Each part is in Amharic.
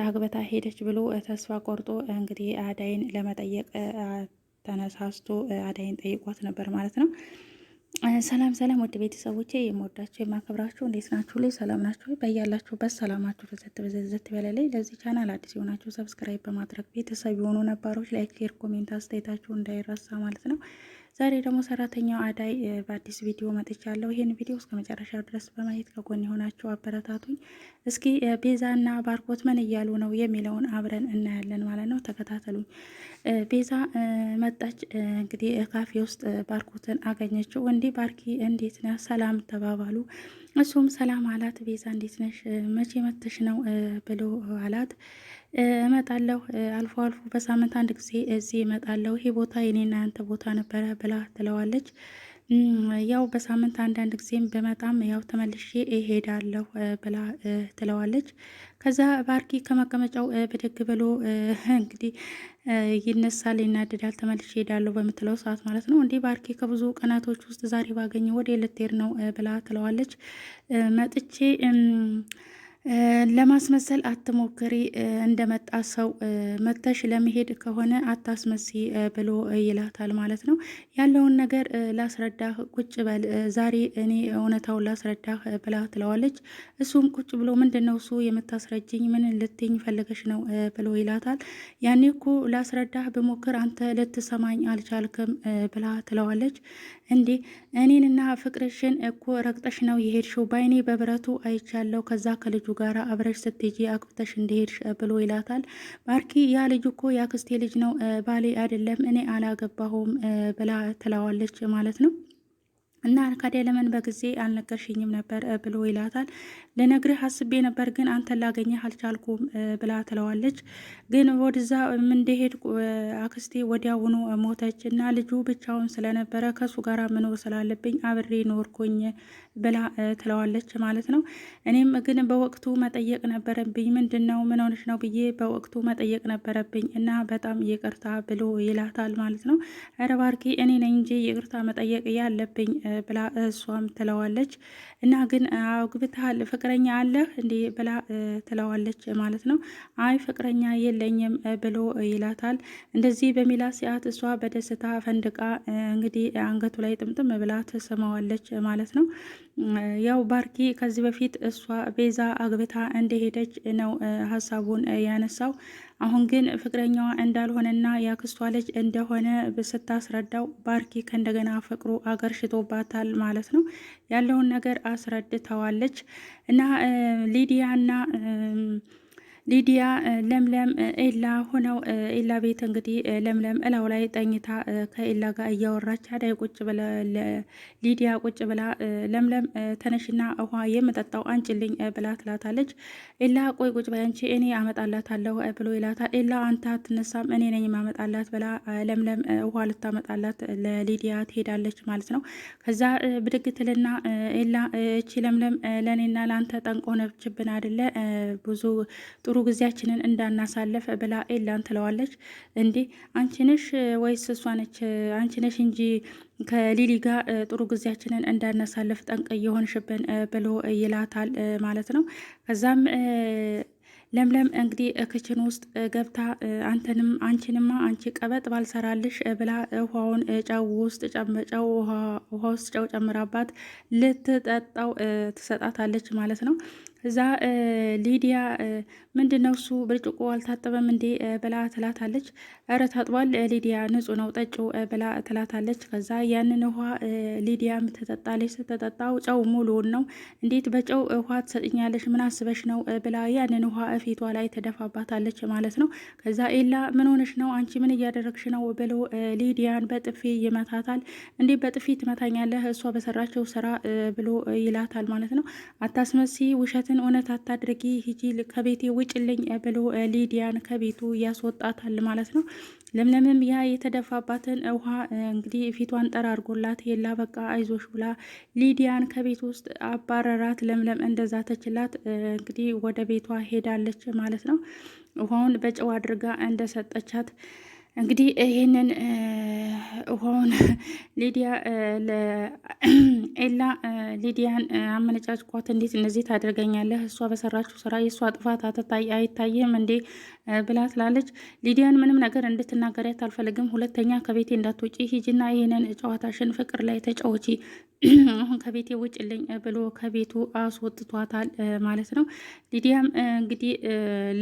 አግብታ ሄደች ብሎ ተስፋ ቆርጦ እንግዲህ አዳይን ለመጠየቅ ተነሳስቶ አዳይን ጠይቋት ነበር ማለት ነው። ሰላም ሰላም ወደ ቤተሰቦቼ የምወዳችሁ የማከብራችሁ እንዴት ናችሁ? ላይ ሰላም ናችሁ? በያላችሁበት ሰላማችሁ በዘት በለላይ። ለዚህ ቻናል አዲስ የሆናችሁ ሰብስክራይብ በማድረግ ቤተሰብ የሆኑ ነባሮች ላይክ፣ ሼር፣ ኮሜንት አስተያየታችሁ እንዳይረሳ ማለት ነው። ዛሬ ደግሞ ሰራተኛው አዳይ በአዲስ ቪዲዮ መጥቻለሁ። ይህን ቪዲዮ እስከ መጨረሻ ድረስ በማየት ከጎን የሆናችሁ አበረታቱኝ። እስኪ ቤዛና ባርኮት ምን እያሉ ነው የሚለውን አብረን እናያለን ማለት ነው። ተከታተሉኝ። ቤዛ መጣች። እንግዲህ ካፌ ውስጥ ባርኮትን አገኘችው። እንዲህ ባርኪ እንዴት ነህ? ሰላም ተባባሉ። እሱም ሰላም አላት። ቤዛ እንዴት ነሽ? መቼ መተሽ ነው ብሎ አላት። እመጣለሁ አልፎ አልፎ በሳምንት አንድ ጊዜ እዚህ እመጣለሁ። ይሄ ቦታ የኔና ያንተ ቦታ ነበረ ብላ ትለዋለች። ያው በሳምንት አንዳንድ ጊዜም በመጣም ያው ተመልሼ እሄዳለሁ ብላ ትለዋለች። ከዛ ባርኪ ከመቀመጫው ብድግ ብሎ እንግዲህ ይነሳል፣ ይናደዳል። ተመልሼ እሄዳለሁ በምትለው ሰዓት ማለት ነው። እንዲህ ባርኪ ከብዙ ቀናቶች ውስጥ ዛሬ ባገኘ ወደ ልትሄድ ነው ብላ ትለዋለች። መጥቼ ለማስመሰል አትሞክሪ፣ እንደመጣ ሰው መተሽ ለመሄድ ከሆነ አታስመሲ ብሎ ይላታል ማለት ነው። ያለውን ነገር ላስረዳህ፣ ቁጭ በል፣ ዛሬ እኔ እውነታውን ላስረዳህ ብላ ትለዋለች። እሱም ቁጭ ብሎ ምንድን ነው እሱ የምታስረጅኝ? ምን ልትኝ ፈልገሽ ነው ብሎ ይላታል። ያኔ እኮ ላስረዳህ ብሞክር አንተ ልትሰማኝ አልቻልክም ብላ ትለዋለች። እንዴ እኔንና ፍቅርሽን እኮ ረግጠሽ ነው የሄድሽው፣ በአይኔ በብረቱ አይቻለሁ። ከዛ ከልጁ ጋር አብረሽ ስትሄጂ አግብተሽ እንደሄድሽ ብሎ ይላታል። ባርኪ ያ ልጅ እኮ ያክስቴ ልጅ ነው፣ ባሌ አይደለም፣ እኔ አላገባሁም ብላ ትለዋለች ማለት ነው። እና ካዲያ ለምን በጊዜ አልነገርሽኝም ነበር ብሎ ይላታል። ልነግርህ አስቤ ነበር ግን አንተን ላገኘህ አልቻልኩም ብላ ትለዋለች። ግን ወደዛ እንደሄድ አክስቴ ወዲያውኑ ሞተች እና ልጁ ብቻውን ስለነበረ ከሱ ጋር መኖር ስላለብኝ አብሬ ኖርኩኝ ብላ ትለዋለች ማለት ነው። እኔም ግን በወቅቱ መጠየቅ ነበረብኝ፣ ምንድን ነው ምን ሆነሽ ነው ብዬ በወቅቱ መጠየቅ ነበረብኝ እና በጣም ይቅርታ ብሎ ይላታል ማለት ነው። ኧረ ባርኪ እኔ ነኝ እንጂ ይቅርታ መጠየቅ ያለብኝ ብላ እሷም ትለዋለች። እና ግን አግብተሃል፣ ፍቅረኛ አለህ እንዴ ብላ ትለዋለች ማለት ነው። አይ ፍቅረኛ የለኝም ብሎ ይላታል። እንደዚህ በሚላት ሰዓት እሷ በደስታ ፈንድቃ እንግዲህ አንገቱ ላይ ጥምጥም ብላ ትስመዋለች ማለት ነው። ያው ባርኪ ከዚህ በፊት እሷ ቤዛ አግብታ እንደሄደች ነው ሀሳቡን ያነሳው። አሁን ግን ፍቅረኛዋ እንዳልሆነና ያክስቷ ልጅ እንደሆነ ስታስረዳው ባርኪ ከእንደገና ፍቅሩ አገርሽቶባታል ማለት ነው። ያለውን ነገር አስረድተዋለች እና ሊዲያ ለምለም ኤላ ሆነው ኤላ ቤት እንግዲህ ለምለም እላው ላይ ጠኝታ ከኤላ ጋር እያወራች አዳይ ቁጭ ብላ ሊዲያ ቁጭ ብላ ለምለም ተነሽና ውሃ የምጠጣው አንጭልኝ ብላ ትላታለች። ኤላ ቆይ ቁጭ በይ አንቺ እኔ አመጣላታለሁ ብሎ ይላታል። ኤላ አንተ አትነሳም እኔ ነኝ ማመጣላት ብላ ለምለም ውሃ ልታመጣላት ለሊዲያ ትሄዳለች ማለት ነው። ከዛ ብድግ ትልና ኤላ እቺ ለምለም ለእኔና ለአንተ ጠንቆ ነችብን አይደለ ብዙ ጥሩ ጊዜያችንን እንዳናሳለፍ ብላ ኤላን ትለዋለች። እንዴ አንቺ ነሽ ወይስ እሷ ነች? አንቺ ነሽ እንጂ ከሊሊ ጋር ጥሩ ጊዜያችንን እንዳናሳልፍ ጠንቅ የሆንሽብን ብሎ ይላታል ማለት ነው። ከዛም ለምለም እንግዲህ ክችን ውስጥ ገብታ አንቺንማ አንቺ ቀበጥ ባልሰራልሽ ብላ ውሃውን ጨው ውስጥ ውሃ ውስጥ ጨው ጨምራባት ልትጠጣው ትሰጣታለች ማለት ነው። እዛ ሊዲያ ምንድነው እሱ ብርጭቆ አልታጠበም እንዴ ብላ ትላታለች። እረ ታጥቧል ሊዲያ ንጹህ ነው ጠጪው ብላ ትላታለች። ከዛ ያንን ውሃ ሊዲያ ትጠጣለች። ስትጠጣው ጨው ሙሉውን ነው። እንዴት በጨው ውሃ ትሰጥኛለች? ምን አስበሽ ነው ብላ ያንን ውሃ ፊቷ ላይ ትደፋባታለች ማለት ነው። ከዛ ኤላ ምን ሆነሽ ነው አንቺ ምን እያደረግሽ ነው ብሎ ሊዲያን በጥፊ ይመታታል። እንዴ በጥፊ ትመታኛለህ እሷ በሰራቸው ስራ ብሎ ይላታል ማለት ነው። አታስመሲ፣ ውሸትን እውነት አታድርጊ፣ ሂጂ ከቤቴ ውጭልኝ ብሎ ሊዲያን ከቤቱ ያስወጣታል ማለት ነው። ለምለምም ያ የተደፋባትን ውሃ እንግዲህ ፊቷን ጠራርጎላት የላ በቃ አይዞሽ ብላ ሊዲያን ከቤት ውስጥ አባረራት። ለምለም እንደዛ ተችላት እንግዲህ ወደ ቤቷ ሄዳለች ማለት ነው። ውሃውን በጨው አድርጋ እንደሰጠቻት እንግዲህ ይህንን ውሃውን ሊዲያ ኤላ ሊዲያን አመነጫጭቋት፣ እንዴት እንደዚህ ታደርገኛለህ? እሷ በሰራችው ስራ የእሷ ጥፋት አይታይም እንዴ ብላ ትላለች። ሊዲያን ምንም ነገር እንድትናገሪያት አልፈልግም። ሁለተኛ ከቤቴ እንዳትወጪ፣ ሂጂና ይህንን ጨዋታሽን ፍቅር ላይ ተጫወቺ፣ አሁን ከቤቴ ውጭልኝ ብሎ ከቤቱ አስወጥቷታል ማለት ነው። ሊዲያም እንግዲህ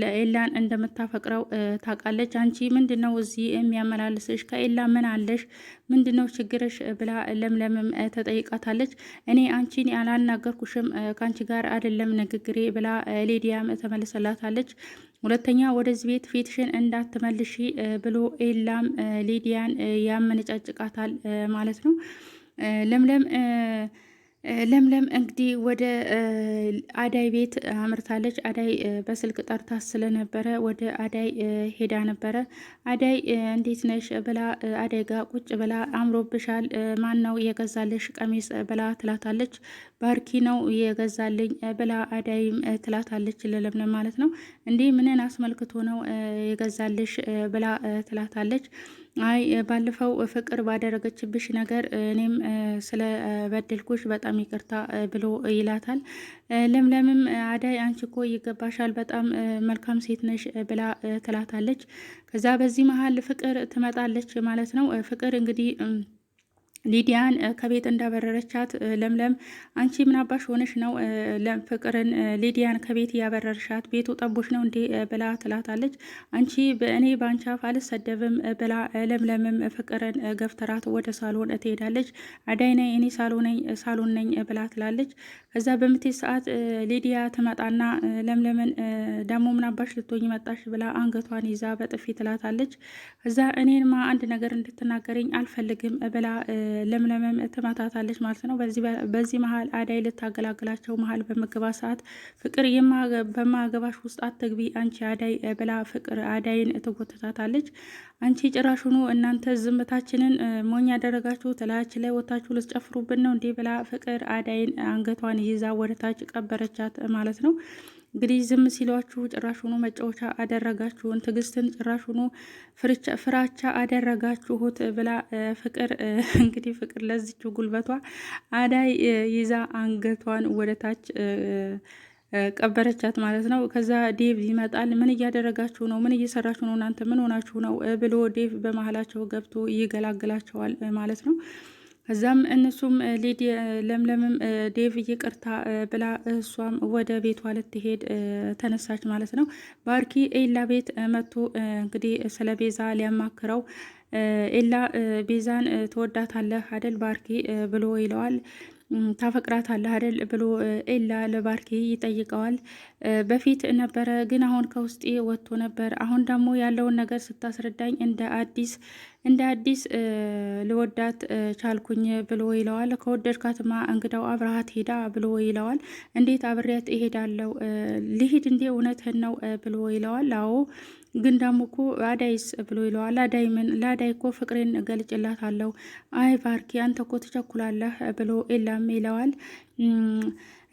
ለኤላን እንደምታፈቅረው ታውቃለች። አንቺ ምንድን ነው እዚህ የሚያመላልስሽ? ከኤላ ምን አለሽ? ምንድን ነው ችግርሽ? ብላ ለምለምም ተጠይቃታለች። እኔ አንቺን ያላናገርኩሽም ከአንቺ ጋር አይደለም ንግግሬ ብላ ሊዲያም ተመልሰላታለች። ሁለተኛ ወደዚህ ቤት ፊትሽን እንዳትመልሺ ብሎ ኤላም ሊዲያን ያመነጫጭቃታል ማለት ነው። ለምለም እንግዲህ ወደ አዳይ ቤት አምርታለች። አዳይ በስልክ ጠርታ ስለነበረ ወደ አዳይ ሄዳ ነበረ። አዳይ እንዴት ነሽ ብላ አዳይ ጋር ቁጭ ብላ አምሮብሻል፣ ማን ነው የገዛልሽ ቀሚስ ብላ ትላታለች። ባርኪ ነው የገዛልኝ ብላ አዳይም ትላታለች ለለምለም ማለት ነው። እንዲህ ምንን አስመልክቶ ነው የገዛልሽ ብላ ትላታለች። አይ ባለፈው ፍቅር ባደረገችብሽ ነገር እኔም ስለ በደልኩሽ በጣም ይቅርታ ብሎ ይላታል። ለምለምም አዳይ አንቺ እኮ ይገባሻል፣ በጣም መልካም ሴት ነሽ ብላ ትላታለች። ከዛ በዚህ መሀል ፍቅር ትመጣለች ማለት ነው። ፍቅር እንግዲህ ሊዲያን ከቤት እንዳበረረቻት ለምለም አንቺ ምን አባሽ ሆነሽ ነው ፍቅርን ሊዲያን ከቤት ያበረርሻት? ቤቱ ጠቦች ነው እንዴ ብላ ትላታለች። አንቺ እኔ በአንቺ አፍ አልሰደብም ብላ ለምለምም ፍቅርን ገፍተራት ወደ ሳሎን ትሄዳለች። አዳይ ነኝ እኔ ሳሎን ነኝ ብላ ትላለች። ከዛ በምትሄድ ሰዓት ሊዲያ ትመጣና ለምለምን ደግሞ ምን አባሽ ልትሆኝ መጣሽ ብላ አንገቷን ይዛ በጥፊ ትላታለች። ከዛ እኔንማ አንድ ነገር እንድትናገረኝ አልፈልግም ብላ ለምለምም ትመታታለች ማለት ነው። በዚህ መሀል አዳይ ልታገላግላቸው መሀል በምግባ ሰዓት ፍቅር በማገባሽ ውስጥ አትግቢ አንቺ አዳይ ብላ ፍቅር አዳይን ትጎትታታለች። አንቺ ጭራሹኑ እናንተ ዝምታችንን ሞኝ ያደረጋችሁ ትላች ላይ ወታችሁ ልትጨፍሩብን ነው እንዴ ብላ ፍቅር አዳይን አንገቷን ይዛ ወደታች ቀበረቻት ማለት ነው። እንግዲህ ዝም ሲሏችሁ ጭራሹኑ መጫወቻ አደረጋችሁን፣ ትዕግስትን ጭራሹኑ ፍራቻ አደረጋችሁት ብላ ፍቅር እንግዲህ ፍቅር ለዚች ጉልበቷ አዳይ ይዛ አንገቷን ወደታች ቀበረቻት ማለት ነው። ከዛ ዴቭ ይመጣል። ምን እያደረጋችሁ ነው? ምን እየሰራችሁ ነው? እናንተ ምን ሆናችሁ ነው ብሎ ዴቭ በመሀላቸው ገብቶ ይገላግላቸዋል ማለት ነው። ከዛም እነሱም ለምለምም ዴቭ ይቅርታ ብላ እሷም ወደ ቤቷ ልትሄድ ተነሳች ማለት ነው። ባርኪ ኤላ ቤት መጥቶ እንግዲህ ስለ ቤዛ ሊያማክረው ኤላ ቤዛን ትወዳታለህ አደል ባርኪ ብሎ ይለዋል። ታፈቅራታለህ አይደል ብሎ ኤላ ለባርኪ ይጠይቀዋል። በፊት ነበረ ግን አሁን ከውስጤ ወጥቶ ነበር። አሁን ደግሞ ያለውን ነገር ስታስረዳኝ እንደ አዲስ ልወዳት ቻልኩኝ ብሎ ይለዋል። ከወደድካትማ እንግዳው አብረሃት ሄዳ ብሎ ይለዋል። እንዴት አብሬያት እሄዳለሁ? ልሂድ እንዴ? እውነትህን ነው ብሎ ይለዋል። አዎ ግን ደግሞ እኮ አዳይስ ብሎ ይለዋል። አዳይ ምን? ለአዳይ እኮ ፍቅሬን እገልጭላታለሁ። አይ ባርኪ አንተ እኮ ትቸኩላለህ ብሎ ኤላም ይለዋል።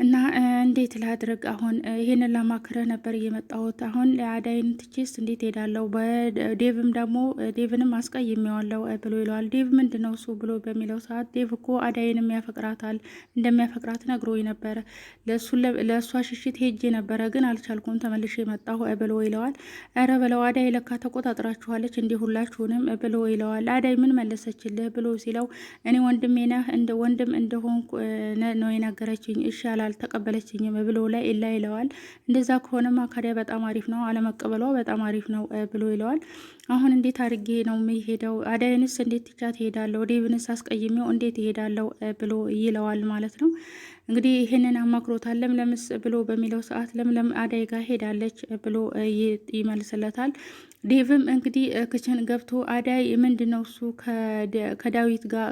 እና እንዴት ላድርግ? አሁን ይሄንን ለማክረህ ነበር እየመጣሁት። አሁን አዳይን ትቼስ እንዴት ሄዳለሁ? በዴቭም ደግሞ ዴቭንም አስቀይሜዋለሁ ብሎ ይለዋል። ዴቭ ምንድን ነው እሱ ብሎ በሚለው ሰዓት ዴቭ እኮ አዳይንም ያፈቅራታል፣ እንደሚያፈቅራት ነግሮኝ ነበረ። ለእሷ ሽሽት ሄጄ ነበረ ግን አልቻልኩም፣ ተመልሼ መጣሁ ብሎ ይለዋል። ኧረ በለው አዳይ ለካ ተቆጣጥራችኋለች እንዲህ ሁላችሁንም ብሎ ይለዋል። አዳይ ምን መለሰችልህ ብሎ ሲለው እኔ ወንድሜ ነህ እንደ ወንድም እንደሆንኩ ነው የነገረችኝ፣ ይሻላል አልተቀበለችኝም ብሎ ላይ ኤላ ይለዋል። እንደዛ ከሆነማ ካዲያ በጣም አሪፍ ነው፣ አለመቀበሏ በጣም አሪፍ ነው ብሎ ይለዋል። አሁን እንዴት አድርጌ ነው የሚሄደው? አዳይንስ እንዴት ትቻት እሄዳለሁ? ዴቭንስ አስቀይሜው እንዴት እሄዳለሁ ብሎ ይለዋል ማለት ነው። እንግዲህ ይህንን አማክሮታል። ለምለምስ ብሎ በሚለው ሰዓት ለምለም አዳይ ጋር ሄዳለች ብሎ ይመልስለታል። ዴቭም እንግዲህ ክችን ገብቶ አዳይ ምንድን ነው እሱ ከዳዊት ጋር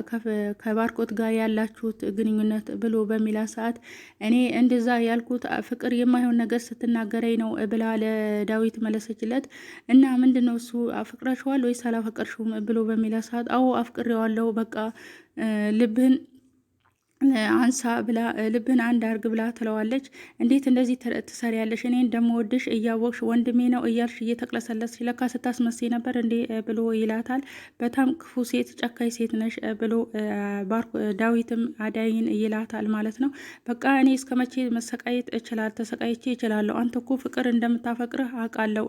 ከባርኮት ጋር ያላችሁት ግንኙነት ብሎ በሚላ ሰዓት እኔ እንደዛ ያልኩት ፍቅር የማይሆን ነገር ስትናገረኝ ነው ብላ ለዳዊት መለሰችለት። እና ምንድን ነው እሱ አፍቅረሽዋል ወይስ አላፈቀርሽውም ብሎ በሚላ ሰዓት አዎ አፍቅሬዋለሁ፣ በቃ ልብህን አንሳ ብላ ልብን አንድ አርግ ብላ ትለዋለች። እንዴት እንደዚህ ትሰሪያለሽ? እኔ እንደምወድሽ እያወቅሽ ወንድሜ ነው እያልሽ እየተቅለሰለስሽ ለካ ስታስመስይ ነበር እንዴ ብሎ ይላታል። በጣም ክፉ ሴት፣ ጨካኝ ሴት ነሽ ብሎ ዳዊትም አዳይን ይላታል ማለት ነው። በቃ እኔ እስከ መቼ መሰቃየት ተሰቃይቼ እችላለሁ? አንተ እኮ ፍቅር እንደምታፈቅርህ አውቃለሁ።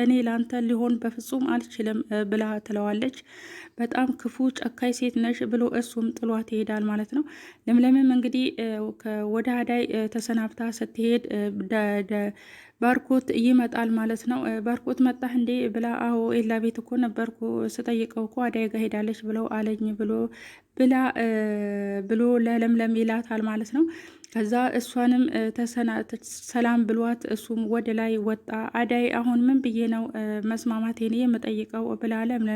እኔ ለአንተ ሊሆን በፍጹም አልችልም ብላ ትለዋለች። በጣም ክፉ ጨካኝ ሴት ነሽ ብሎ እሱም ጥሏት ይሄዳል ማለት ነው። ለምለምም እንግዲህ ወደ አዳይ ተሰናብታ ስትሄድ ባርኮት ይመጣል ማለት ነው። ባርኮት መጣህ እንዴ ብላ፣ አዎ ኤላ ቤት እኮ ነበርኩ ስጠይቀው እኮ አዳይ ጋር ሄዳለች ብለው አለኝ ብሎ ለለምለም ይላታል ማለት ነው። ከዛ እሷንም ሰላም ብሏት እሱም ወደ ላይ ወጣ። አዳይ አሁን ምን ብዬ ነው መስማማቴን የምጠይቀው ብላ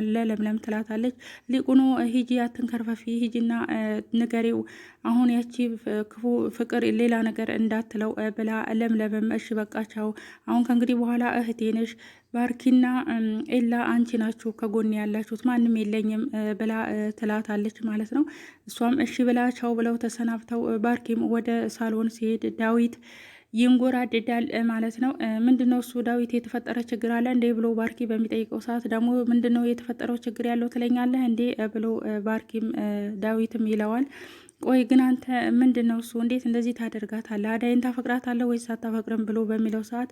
ለለምለም ትላታለች። ሊቁኑ ሂጂ አትንከርፈፊ፣ ሂጂና ንገሪው አሁን ያቺ ክፉ ፍቅር ሌላ ነገር እንዳትለው ብላ ለምለምም እሺ በቃቸው፣ አሁን ከእንግዲህ በኋላ እህቴ ነሽ፣ ባርኪና ኤላ አንቺ ናችሁ ከጎን ያላችሁት፣ ማንም የለኝም ብላ ትላታለች ማለት ነው። እሷም እሺ ብላቸው ብለው ተሰናብተው ባርኪም ወደ ሳሎን ሲሄድ ዳዊት ይንጎራደዳል ማለት ነው። ምንድነው እሱ ዳዊት የተፈጠረ ችግር አለ እንዴ ብሎ ባርኪ በሚጠይቀው ሰዓት ደግሞ ምንድነው የተፈጠረው ችግር ያለው ትለኛለህ እንዴ ብሎ ባርኪም ዳዊትም ይለዋል። ቆይ ግን አንተ ምንድን ነው እሱ እንዴት እንደዚህ ታደርጋታለህ? አዳይን ታፈቅራታለህ ወይስ አታፈቅርም ብሎ በሚለው ሰዓት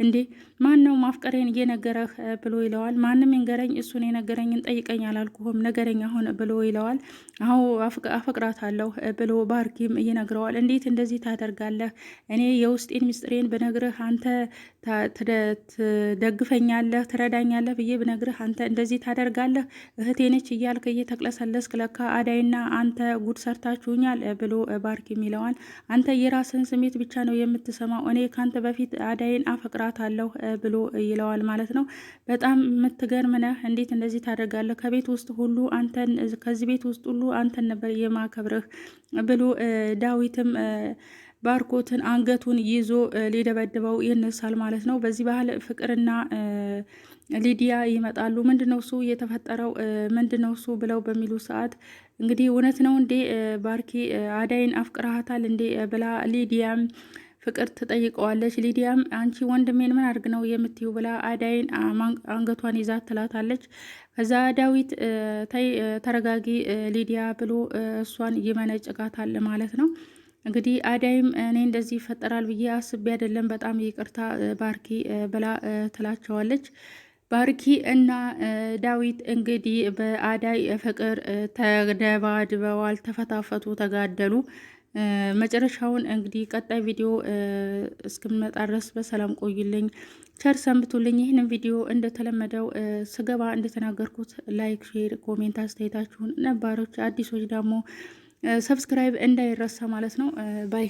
እንዴ ማን ነው ማፍቀሬን እየነገረህ ብሎ ይለዋል። ማንም ይንገረኝ፣ እሱን የነገረኝን ጠይቀኝ አላልኩህም፣ ነገረኝ አሁን ብሎ ይለዋል። አዎ አፈቅራታለሁ ብሎ ባርኪም ይነግረዋል። እንዴት እንደዚህ ታደርጋለህ? እኔ የውስጤን ምስጢሬን ብነግርህ አንተ ትደግፈኛለህ፣ ትረዳኛለህ ብዬ ብነግርህ አንተ እንደዚህ ታደርጋለህ? እህቴ ነች እያልክ እየተቅለሰለስክ ለካ አዳይና አንተ ጉድ ሰርታችሁኛል ብሎ ባርኪም ይለዋል። አንተ የራስህን ስሜት ብቻ ነው የምትሰማው፣ እኔ ካንተ በፊት አዳይን አፈቅራታለሁ ብሎ ይለዋል ማለት ነው። በጣም የምትገርም ነህ፣ እንዴት እንደዚህ ታደርጋለህ? ከቤት ውስጥ ሁሉ አንተን፣ ከዚህ ቤት ውስጥ ሁሉ አንተን ነበር የማከብርህ ብሎ ዳዊትም ባርኮትን አንገቱን ይዞ ሊደበድበው ይነሳል ማለት ነው። በዚህ ባህል ፍቅርና ሊዲያ ይመጣሉ። ምንድነው እሱ የተፈጠረው ምንድነው እሱ ብለው በሚሉ ሰዓት እንግዲህ እውነት ነው እንዴ ባርኪ አዳይን አፍቅራሃታል እንዴ ብላ ሊዲያም ፍቅር ትጠይቀዋለች። ሊዲያም አንቺ ወንድሜን ምን አድርግ ነው የምትዩ ብላ አዳይን አንገቷን ይዛ ትላታለች። ከዛ ዳዊት ተረጋጊ ሊዲያ ብሎ እሷን ይመነጭቃታል ማለት ነው። እንግዲህ አዳይም እኔ እንደዚህ ይፈጠራል ብዬ አስቤ አይደለም፣ በጣም ይቅርታ ባርኪ ብላ ትላቸዋለች። ባርኪ እና ዳዊት እንግዲህ በአዳይ ፍቅር ተደባድበዋል፣ ተፈታፈቱ፣ ተጋደሉ። መጨረሻውን እንግዲህ ቀጣይ ቪዲዮ እስክንመጣ ድረስ በሰላም ቆይልኝ፣ ቸር ሰንብቱልኝ። ይህንን ቪዲዮ እንደተለመደው ስገባ እንደተናገርኩት ላይክ፣ ሼር፣ ኮሜንት አስተያየታችሁን፣ ነባሮች አዲሶች ደግሞ ሰብስክራይብ እንዳይረሳ ማለት ነው። ባይ